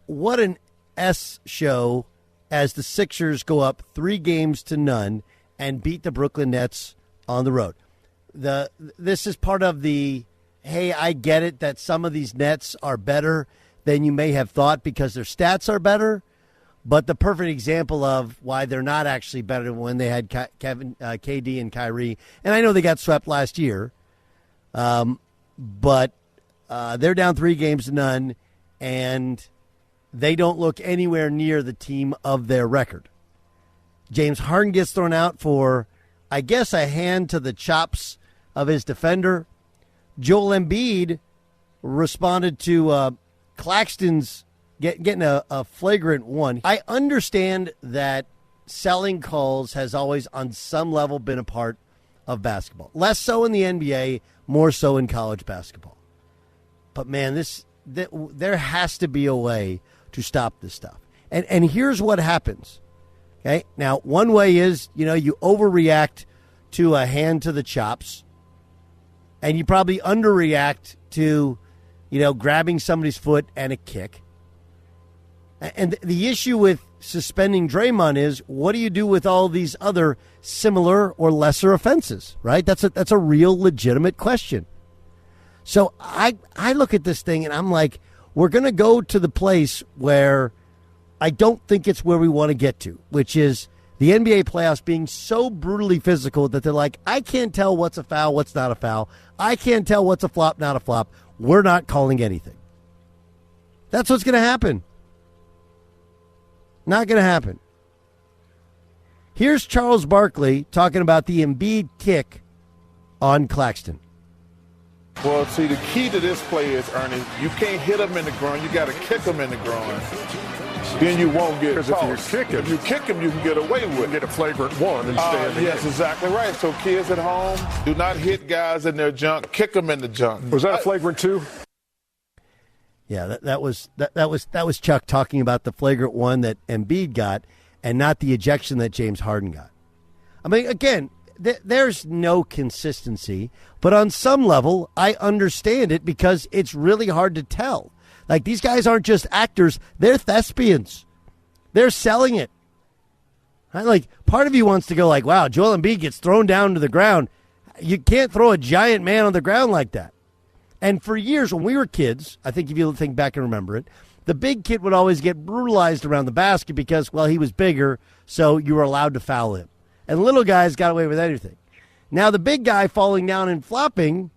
What an S show as the Sixers go up 3-0 and beat the Brooklyn Nets on the road. This is part of the, hey, I get it that some of these Nets are better than you may have thought because their stats are better, but the perfect example of why they're not actually better than when they had KD and Kyrie. And I know they got swept last year, but they're down 3-0, and they don't look anywhere near the team of their record. James Harden gets thrown out for, I guess, a hand to the chops of his defender. Joel Embiid responded to Claxton's getting a flagrant one. I understand that selling calls has always, on some level, been a part of basketball. Less so in the NBA, more so in college basketball. But, man, there has to be a way to stop this stuff. And here's what happens. Okay? Now, one way is, you overreact to a hand to the chops, and you probably underreact to, grabbing somebody's foot and a kick. And the issue with suspending Draymond is, what do you do with all these other similar or lesser offenses, right? That's a real legitimate question. So I look at this thing and I'm like, we're going to go to the place where I don't think it's where we want to get to, which is the NBA playoffs being so brutally physical that they're like, I can't tell what's a foul, what's not a foul. I can't tell what's a flop, not a flop. We're not calling anything. That's what's going to happen. Not going to happen. Here's Charles Barkley talking about the Embiid kick on Claxton. Well, see, the key to this play is, Ernie, you can't hit him in the groin. You got to kick him in the groin. Then you won't get tossed. If you kick him, you can get away with it. You get a flagrant one instead. Yes, exactly right. So kids at home, do not hit guys in their junk. Kick them in the junk. Was that a flagrant two? Yeah, that was Chuck talking about the flagrant one that Embiid got and not the ejection that James Harden got. I mean, again, there's no consistency, but on some level, I understand it because it's really hard to tell. Like, these guys aren't just actors, they're thespians. They're selling it. Right? Like, part of you wants to go like, wow, Joel Embiid gets thrown down to the ground. You can't throw a giant man on the ground like that. And for years, when we were kids, I think if you think back and remember it, the big kid would always get brutalized around the basket because, well, he was bigger, so you were allowed to foul him. And little guys got away with anything. Now the big guy falling down and flopping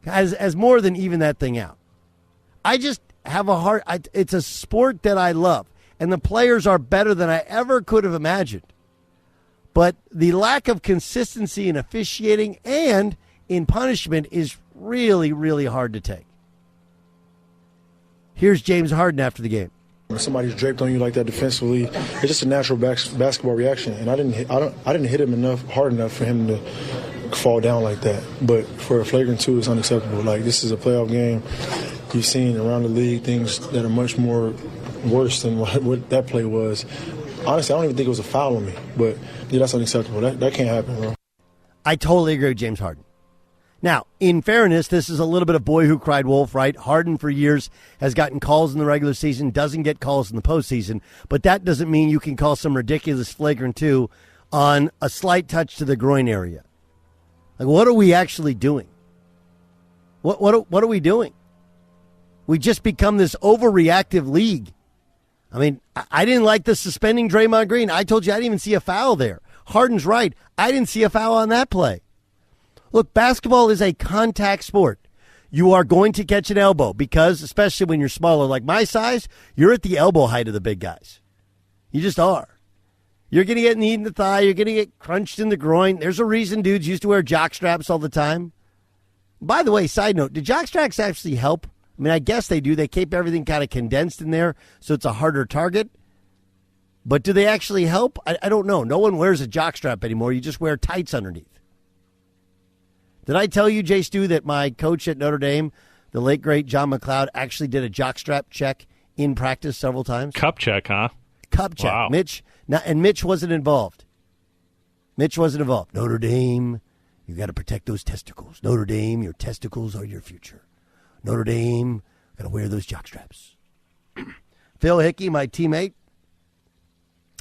has more than even that thing out. I just have a heart. It's a sport that I love, and the players are better than I ever could have imagined. But the lack of consistency in officiating and in punishment is really, really hard to take. Here's James Harden after the game. When somebody's draped on you like that defensively, it's just a natural basketball reaction. And I didn't hit him hard enough for him to fall down like that. But for a flagrant two, it's unacceptable. Like, this is a playoff game. You've seen around the league things that are much more worse than what that play was. Honestly, I don't even think it was a foul on me. But yeah, that's unacceptable. That can't happen, bro. I totally agree with James Harden. Now, in fairness, this is a little bit of boy who cried wolf, right? Harden for years has gotten calls in the regular season, doesn't get calls in the postseason, but that doesn't mean you can call some ridiculous flagrant two on a slight touch to the groin area. Like, what are we actually doing? What are we doing? We just become this overreactive league. I mean, I didn't like the suspending Draymond Green. I told you I didn't even see a foul there. Harden's right. I didn't see a foul on that play. Look, basketball is a contact sport. You are going to catch an elbow because, especially when you're smaller like my size, you're at the elbow height of the big guys. You just are. You're going to get knee in the thigh. You're going to get crunched in the groin. There's a reason dudes used to wear jock straps all the time. By the way, side note, do jock straps actually help? I mean, I guess they do. They keep everything kind of condensed in there, so it's a harder target. But do they actually help? I don't know. No one wears a jock strap anymore. You just wear tights underneath. Did I tell you, Jay Stu, that my coach at Notre Dame, the late, great John McLeod, actually did a jockstrap check in practice several times? Cup check, huh? Cup check. Wow. Mitch wasn't involved. Notre Dame, you got to protect those testicles. Notre Dame, your testicles are your future. Notre Dame, got to wear those jockstraps. Phil Hickey, my teammate,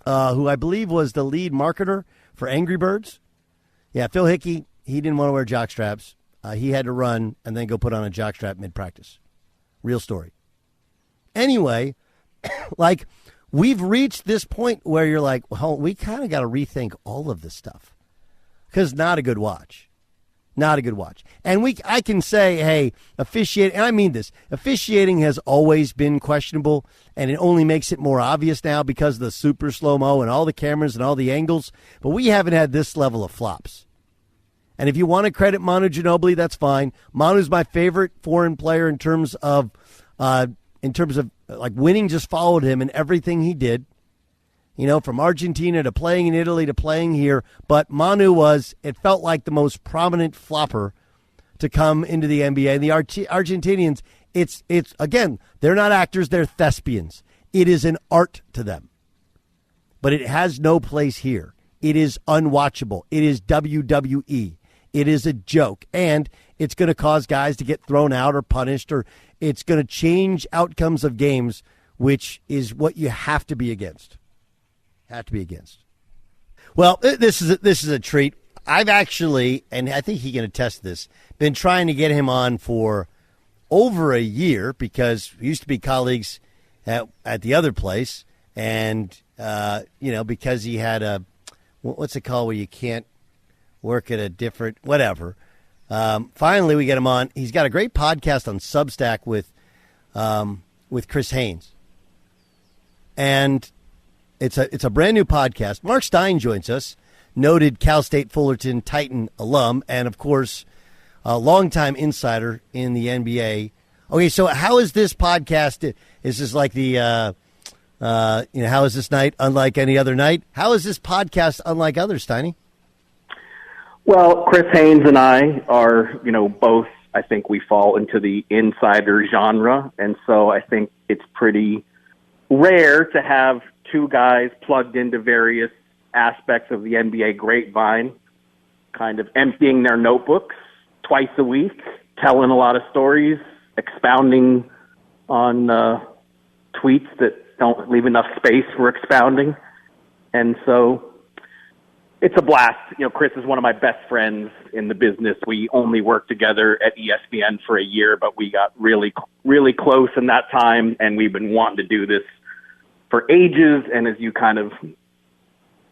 who I believe was the lead marketer for Angry Birds. Yeah, Phil Hickey, he didn't want to wear jock straps. He had to run and then go put on a jock strap mid-practice. Real story. Anyway, like, we've reached this point where you're like, well, we kind of got to rethink all of this stuff. Because not a good watch. Not a good watch. And I can say, hey, officiating, and I mean this, officiating has always been questionable, and it only makes it more obvious now because of the super slow-mo and all the cameras and all the angles. But we haven't had this level of flops. And if you want to credit Manu Ginobili, that's fine. Manu's my favorite foreign player in terms of like winning just followed him in everything he did. You know, from Argentina to playing in Italy to playing here. But Manu it felt like the most prominent flopper to come into the NBA. And the Argentinians, it's again, they're not actors, they're thespians. It is an art to them. But it has no place here. It is unwatchable. It is WWE. It is a joke. And it's going to cause guys to get thrown out or punished, or it's going to change outcomes of games, which is what you have to be against. Have to be against. Well, this is a treat. I've actually, and I think he can attest to this, been trying to get him on for over a year because we used to be colleagues at the other place, and because he had a what's it called where you can't work at a different whatever. Finally, we get him on. He's got a great podcast on Substack with Chris Haynes, and it's a brand new podcast. Mark Stein joins us, noted Cal State Fullerton Titan alum, and of course, a longtime insider in the NBA. Okay, so how is this podcast? Is this like the how is this night unlike any other night? How is this podcast unlike others, Steiny? Well, Chris Haynes and I are, both, I think we fall into the insider genre. And so I think it's pretty rare to have two guys plugged into various aspects of the NBA grapevine, kind of emptying their notebooks twice a week, telling a lot of stories, expounding on tweets that don't leave enough space for expounding. And so it's a blast. Chris is one of my best friends in the business. We only worked together at ESPN for a year, but we got really, really close in that time, and we've been wanting to do this for ages. And as you kind of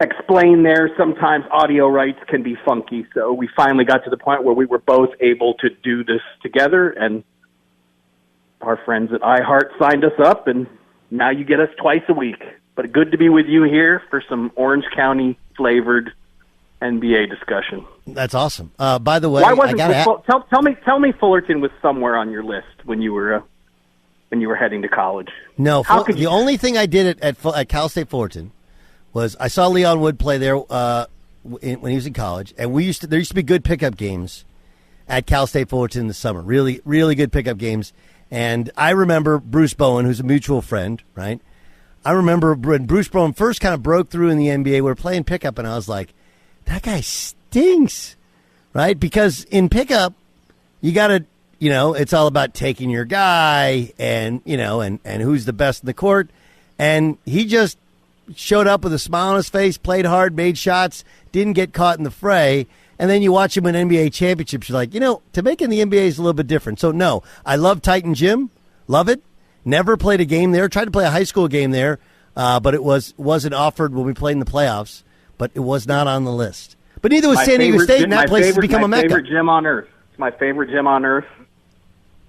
explain there, sometimes audio rights can be funky. So we finally got to the point where we were both able to do this together, and our friends at iHeart signed us up, and now you get us twice a week. But good to be with you here for some Orange County flavored NBA discussion. That's awesome. By the way, why wasn't tell me Fullerton was somewhere on your list when you were heading to college? No, the only thing I did at Cal State Fullerton was I saw Leon Wood play there when he was in college, and there used to be good pickup games at Cal State Fullerton in the summer. Really, really good pickup games. And I remember Bruce Bowen, who's a mutual friend, right? I remember when Bruce Bowen first kind of broke through in the NBA, we were playing pickup, and I was like, that guy stinks, right? Because in pickup, you got to, it's all about taking your guy and who's the best in the court. And he just showed up with a smile on his face, played hard, made shots, didn't get caught in the fray. And then you watch him win NBA championships. You're like, to make in the NBA is a little bit different. So, no, I love Titan Gym. Love it. Never played a game there. Tried to play a high school game there, but it wasn't offered when we played in the playoffs. But it was not on the list. But neither was San Diego State, and that place has become a mecca. My favorite gym on earth. It's my favorite gym on earth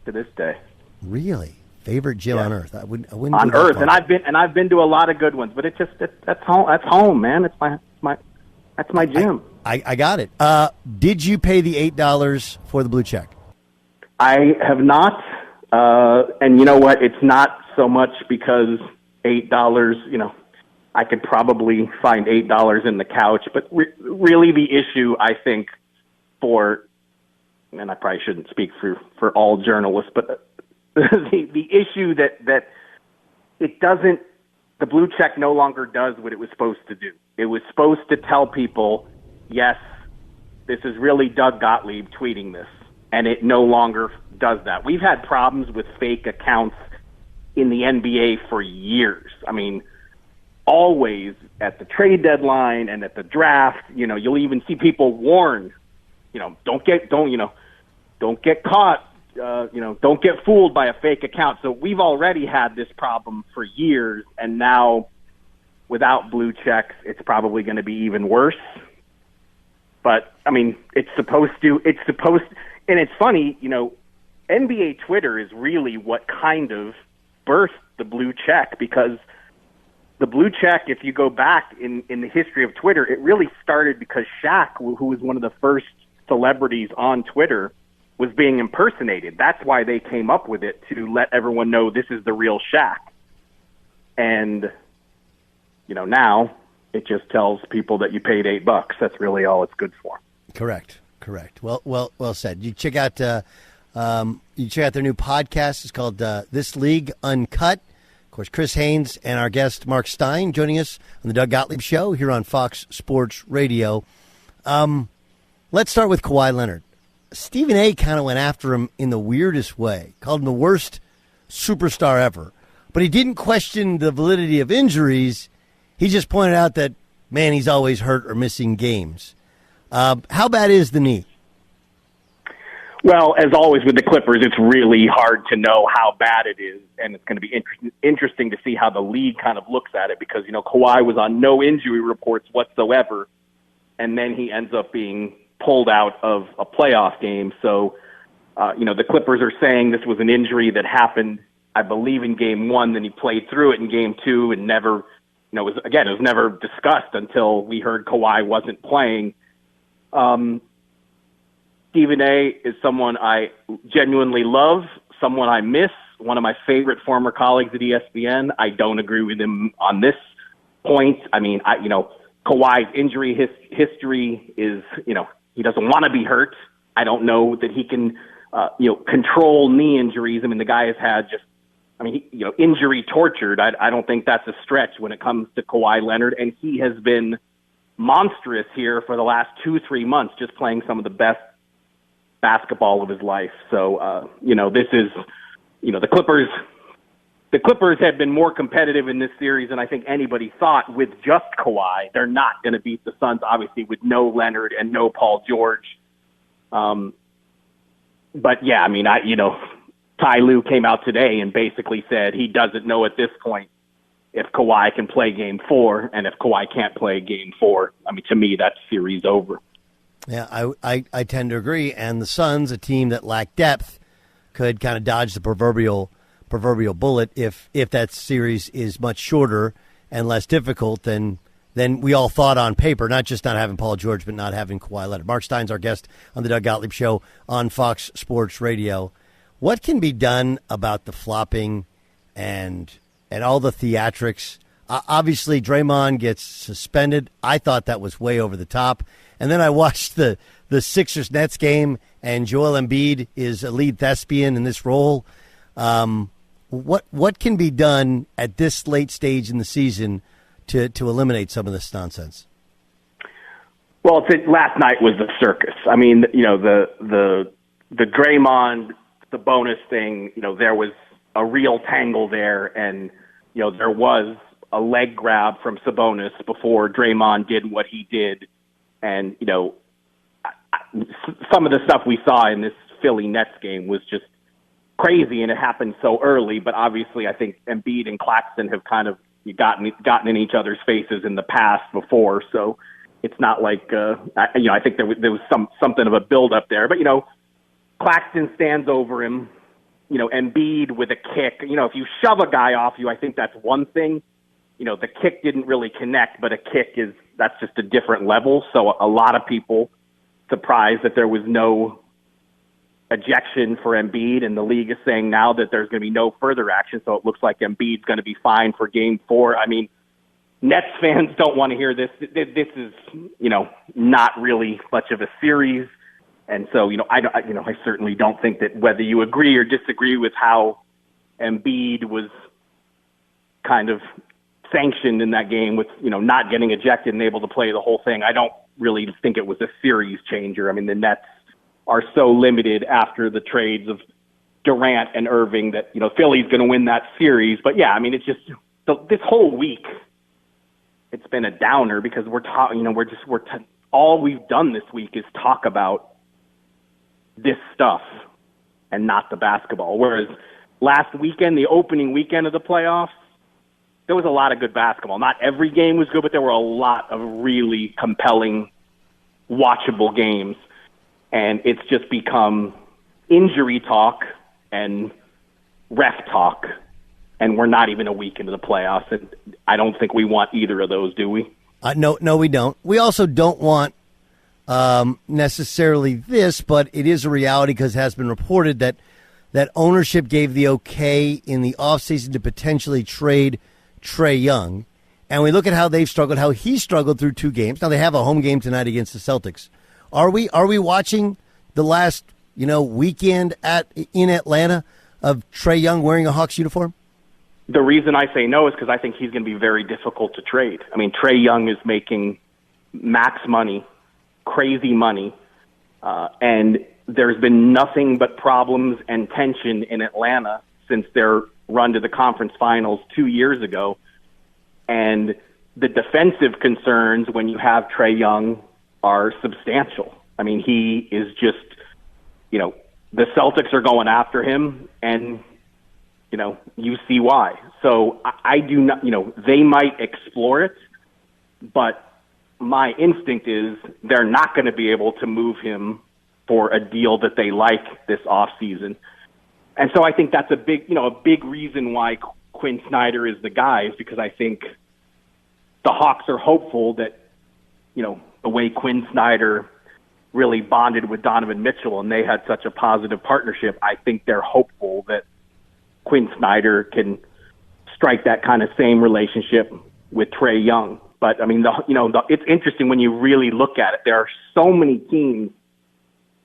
to this day. Really? Favorite gym on earth? I wouldn't on earth, and I've been to a lot of good ones, but that's home. That's home, man. That's my gym. I got it. Did you pay the $8 for the blue check? I have not. And you know what? It's not so much because $8, I could probably find $8 in the couch. But really the issue, I think, and I probably shouldn't speak for all journalists, but the issue that it doesn't, the blue check no longer does what it was supposed to do. It was supposed to tell people, yes, this is really Doug Gottlieb tweeting this, and it no longer does that. We've had problems with fake accounts in the NBA for years. I mean, always at the trade deadline and at the draft, you'll even see people warn, don't get caught, don't get fooled by a fake account. So we've already had this problem for years, and now without blue checks, it's probably going to be even worse. But I mean, it's supposed to, and it's funny, NBA Twitter is really what kind of birthed the blue check, because the blue check, if you go back in the history of Twitter, it really started because Shaq, who was one of the first celebrities on Twitter, was being impersonated. That's why they came up with it, to let everyone know this is the real Shaq. And, now it just tells people that you paid $8. That's really all it's good for. Correct. Well said. You check out their new podcast. It's called This League Uncut. Of course, Chris Haynes and our guest Mark Stein joining us on the Doug Gottlieb Show here on Fox Sports Radio. Let's start with Kawhi Leonard. Stephen A. kind of went after him in the weirdest way, called him the worst superstar ever. But he didn't question the validity of injuries. He just pointed out that, man, he's always hurt or missing games. How bad is the knee? Well, as always with the Clippers, it's really hard to know how bad it is, and it's going to be interesting to see how the league kind of looks at it, because, Kawhi was on no injury reports whatsoever, and then he ends up being pulled out of a playoff game. So, the Clippers are saying this was an injury that happened, I believe, in Game 1, then he played through it in Game 2 and never, it was never discussed until we heard Kawhi wasn't playing. Stephen A. is someone I genuinely love, someone I miss, one of my favorite former colleagues at ESPN. I don't agree with him on this point. I mean, Kawhi's injury history is, he doesn't want to be hurt. I don't know that he can, control knee injuries. I mean, the guy has had injury tortured. I don't think that's a stretch when it comes to Kawhi Leonard, and he has been monstrous here for the last 2-3 months, just playing some of the best basketball of his life. So, this is, the Clippers have been more competitive in this series than I think anybody thought with just Kawhi. They're not going to beat the Suns, obviously, with no Leonard and no Paul George. But yeah, I mean, Ty Lue came out today and basically said he doesn't know at this point if Kawhi can play Game 4, and if Kawhi can't play Game 4, I mean, to me, that series over. Yeah, I tend to agree. And the Suns, a team that lacked depth, could kind of dodge the proverbial bullet if that series is much shorter and less difficult than we all thought on paper, not just not having Paul George, but not having Kawhi Leonard. Mark Stein's our guest on the Doug Gottlieb Show on Fox Sports Radio. What can be done about the flopping and all the theatrics? Obviously, Draymond gets suspended. I thought that was way over the top. And then I watched the Sixers-Nets game, and Joel Embiid is a lead thespian in this role. What can be done at this late stage in the season to eliminate some of this nonsense? Well, last night was the circus. I mean, the Draymond, the bonus thing, there was a real tangle there, and there was a leg grab from Sabonis before Draymond did what he did. And, some of the stuff we saw in this Philly Nets game was just crazy, and it happened so early. But obviously, I think Embiid and Claxton have kind of gotten in each other's faces in the past before. So it's not like, I think there was something of a buildup there. But, Claxton stands over him, Embiid with a kick. If you shove a guy off you, I think that's one thing. The kick didn't really connect, but a kick that's just a different level. So a lot of people surprised that there was no ejection for Embiid, and the league is saying now that there's going to be no further action. So it looks like Embiid's going to be fine for Game 4. I mean, Nets fans don't want to hear this. This is, not really much of a series. And so, I certainly don't think that whether you agree or disagree with how Embiid was kind of sanctioned in that game with, not getting ejected and able to play the whole thing, I don't really think it was a series changer. I mean, the Nets are so limited after the trades of Durant and Irving that, Philly's going to win that series. But yeah, I mean, it's just this whole week, it's been a downer because we're talking, all we've done this week is talk about this stuff and not the basketball. Whereas last weekend, the opening weekend of the playoffs, there was a lot of good basketball. Not every game was good, but there were a lot of really compelling, watchable games. And it's just become injury talk and ref talk, and we're not even a week into the playoffs. And I don't think we want either of those, do we? No, we don't. We also don't want necessarily this, but it is a reality because it has been reported that ownership gave the okay in the offseason to potentially trade Trey Young. And we look at how they've struggled, how he struggled through 2 games. Now they have a home game tonight against the Celtics. Are we watching the last weekend in Atlanta of Trey Young wearing a Hawks uniform? The reason I say no is because I think he's going to be very difficult to trade. I mean, Trey Young is making max money, crazy money, and there's been nothing but problems and tension in Atlanta since their run to the conference finals 2 years ago. And the defensive concerns when you have Trey Young are substantial. I mean, he is just, the Celtics are going after him, and, you see why. So I do not, they might explore it, but my instinct is they're not going to be able to move him for a deal that they like this offseason. And so I think that's a big reason why Quinn Snyder is the guy, is because I think the Hawks are hopeful that, the way Quinn Snyder really bonded with Donovan Mitchell and they had such a positive partnership, I think they're hopeful that Quinn Snyder can strike that kind of same relationship with Trey Young. But I mean, it's interesting when you really look at it. There are so many teams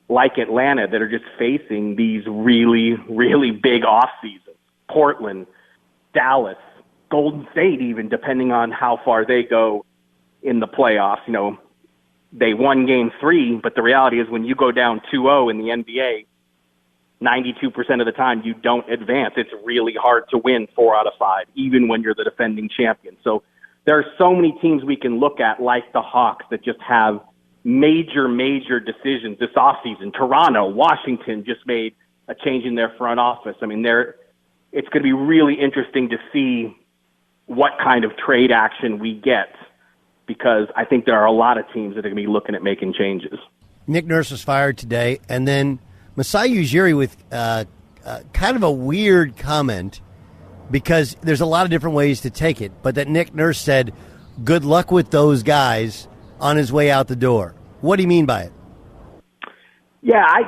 like Atlanta that are just facing these really, really big off seasons. Portland, Dallas, Golden State, even depending on how far they go in the playoffs. They won game 3, but the reality is when you go down 2-0 in the NBA, 92% of the time you don't advance. It's really hard to win 4 out of 5, even when you're the defending champion. So there are so many teams we can look at, like the Hawks, that just have major decisions this offseason. Toronto, Washington just made a change in their front office. I mean, it's going to be really interesting to see what kind of trade action we get, because I think there are a lot of teams that are going to be looking at making changes. Nick Nurse was fired today, and then Masai Ujiri with kind of a weird comment, because there's a lot of different ways to take it, but that Nick Nurse said, good luck with those guys on his way out the door. What do you mean by it? Yeah, I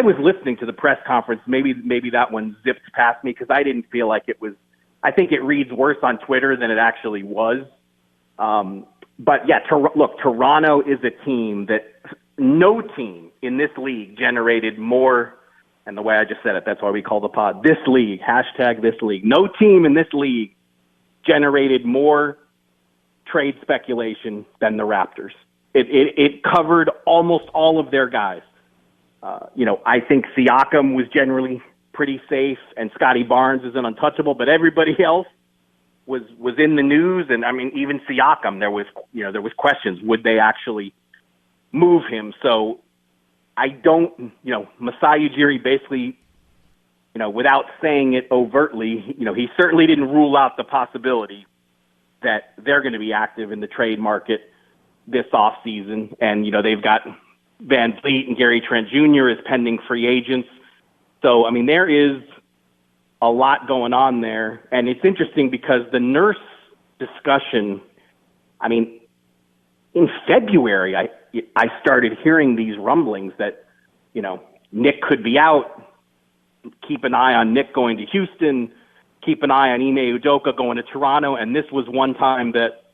was listening to the press conference. Maybe that one zipped past me because I didn't feel like it was. I think it reads worse on Twitter than it actually was. But yeah, look, Toronto is a team that no team in this league generated more. And the way I just said it, that's why we call the pod this league. #this league. No team in this league generated more trade speculation than the Raptors. It covered almost all of their guys. I think Siakam was generally pretty safe, and Scotty Barnes is an untouchable, but everybody else was in the news. And I mean, even Siakam, there was questions. Would they actually move him? So I don't, Masai Ujiri basically, without saying it overtly, he certainly didn't rule out the possibility that they're going to be active in the trade market this offseason. And, they've got Van Vliet and Gary Trent Jr. as pending free agents. So, I mean, there is a lot going on there. And it's interesting because the Nurse discussion, I mean, in February, I started hearing these rumblings that, Nick could be out. Keep an eye on Nick going to Houston. Keep an eye on Ime Udoka going to Toronto. And this was one time that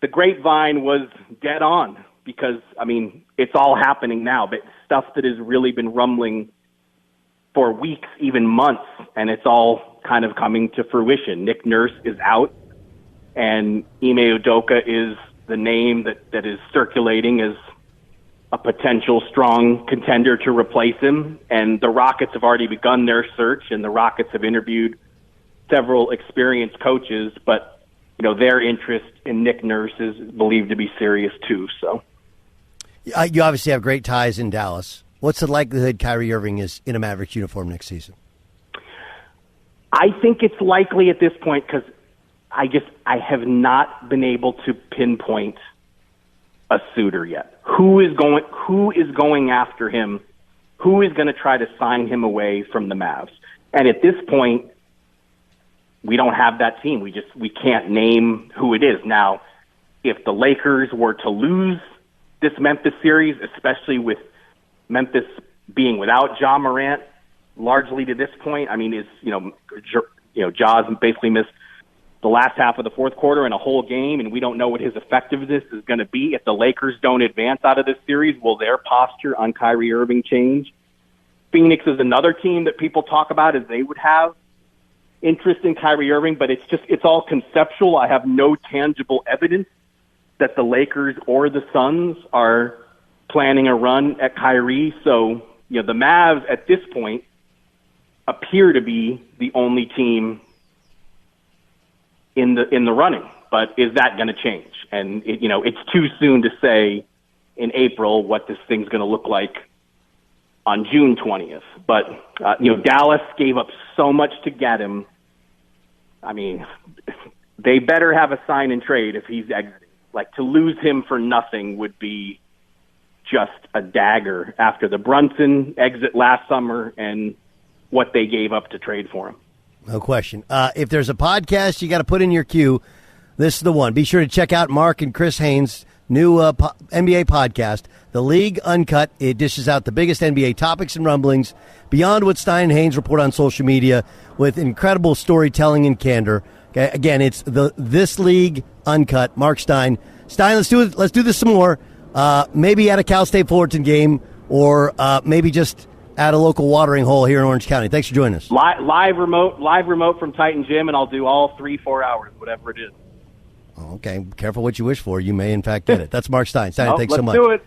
the grapevine was dead on because, I mean, it's all happening now, but stuff that has really been rumbling for weeks, even months, and it's all kind of coming to fruition. Nick Nurse is out, and Ime Udoka is the name that is circulating as a potential strong contender to replace him. And the Rockets have already begun their search, and the Rockets have interviewed several experienced coaches, but their interest in Nick Nurse is believed to be serious too. So, you obviously have great ties in Dallas. What's the likelihood Kyrie Irving is in a Mavericks uniform next season? I think it's likely at this point because I have not been able to pinpoint a suitor yet. Who is going after him? Who is going to try to sign him away from the Mavs? And at this point, we don't have that team. We can't name who it is. Now, if the Lakers were to lose this Memphis series, especially with Memphis being without Ja Morant largely to this point, Ja's basically missed the last half of the fourth quarter and a whole game, and we don't know what his effectiveness is going to be. If the Lakers don't advance out of this series, will their posture on Kyrie Irving change? Phoenix is another team that people talk about as they would have interest in Kyrie Irving, but it's all conceptual. I have no tangible evidence that the Lakers or the Suns are planning a run at Kyrie. So, the Mavs at this point appear to be the only team in the running. But is that going to change? And it's too soon to say in April what this thing's going to look like on June 20th. But Dallas gave up so much to get him. I mean, they better have a sign and trade if he's exiting. Like, to lose him for nothing would be just a dagger after the Brunson exit last summer and what they gave up to trade for him. No question. If there's a podcast you got to put in your queue, this is the one. Be sure to check out Mark and Chris Haynes' new NBA podcast, The League Uncut. It dishes out the biggest NBA topics and rumblings beyond what Stein and Haynes report on social media with incredible storytelling and candor. Okay, again, it's This League Uncut. Mark Stein. Stein, let's do it. Let's do this some more. Maybe at a Cal State Fullerton game, or maybe just at a local watering hole here in Orange County. Thanks for joining us. Live remote from Titan Gym, and I'll do all 3-4 hours, whatever it is. Okay, careful what you wish for. You may, in fact, get it. That's Mark Stein. Stein, thanks so much. Let's do it.